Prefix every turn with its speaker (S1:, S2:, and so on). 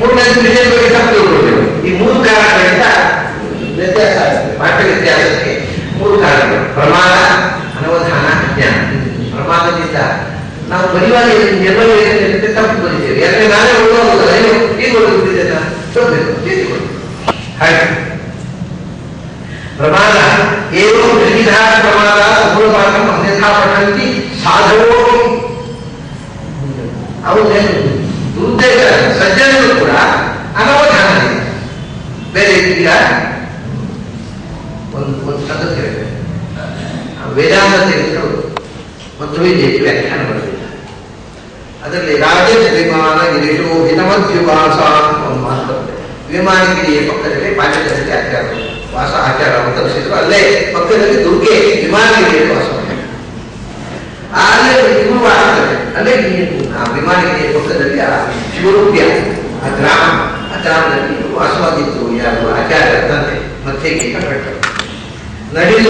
S1: ಮೂರನೇದು ವಿಷಯ ಬಗ್ಗೆ ತಪ್ಪು ತಿಳ್ಕೊಳ್ತೇವೆ. ಈ ಮೂರು ಕಾರಣಗಳಿಂದ ವ್ಯತ್ಯಾಸ ಆಗುತ್ತೆ. ಪಾಠ ವ್ಯತ್ಯಾಸಕ್ಕೆ ಮೂರು ಕಾರಣಗಳು: ಪ್ರಮಾದ, ಅನವಧಾನ, ಅಜ್ಞಾನ. ಪ್ರಮಾದದಿಂದ ನಾವು ಬರಿವಾಗಿ ನಿರ್ವಹಣೆ ತಪ್ಪು ಬರೀತೇವೆ. ಯಾಕಂದ್ರೆ ನಾನೇ ಓದೋದಲ್ಲ, ಈಗ ಓದುತ್ತಿದ್ದೇನೆ ಹಾಗೆ ಪ್ರಮಾದ ಏವಂ ವಿವಿಧ ಪ್ರಮಾದ ಮೂಲಭಾಗಂ ಅನ್ಯಥಾ ಪಠಂತಿ ಸಾಧವೋ. ಅವನೇನು ದುರುದ್ದೇಶ ಸಜ್ಜನರು ಕೂಡ ಅನವಧಾನ ಇದೆ. ಬೇರೆ ಈಗ ಒಂದು ಪದ್ಧತಿ ಹೇಳಿದೆ, ವೇದಾಂತ ತೆಗೆದು ಮತ್ತು ವ್ಯಾಖ್ಯಾನ ಬರೆದಿಲ್ಲ. ಅದರಲ್ಲಿ ರಾಜೇಶ್ ವಿಮಾನ ಗಿರೀಶೋ ಹಿತಮದ್ಯುವಾಸ ಒಂದು ಮಾತು ಬರುತ್ತೆ. ವಿಮಾನಗಿರಿಯ ಪಕ್ಕದಲ್ಲಿ ಪಾಠದಲ್ಲಿ ಆಚಾರ ವಾಸ ಆಚಾರ ತರಿಸಿದ್ರು. ಅಲ್ಲೇ ಪಕ್ಕದಲ್ಲಿ ದುರ್ಗೆ ವಿಮಾನಗಿರಿಯಲ್ಲಿ ವಾಸ ಮಾಡಿದ್ರು. ಅಲ್ಲೇ ಇವರು ಆಗ್ತದೆ. ಅಲ್ಲೇ ಆ ವಿಮಾನಗಿರಿಯ ಪಕ್ಕದಲ್ಲಿ ಆ ಶಿವರೂಪ್ಯ ಆ ಗ್ರಾಮದಲ್ಲಿ ವಾಸವಾಗಿತ್ತು. ಯಾರು ಆಚಾರ್ಯ ತಂದೆ ಮತ್ತೆ ಗೀತ ಕಟ್ಟರು. ನಡೆದು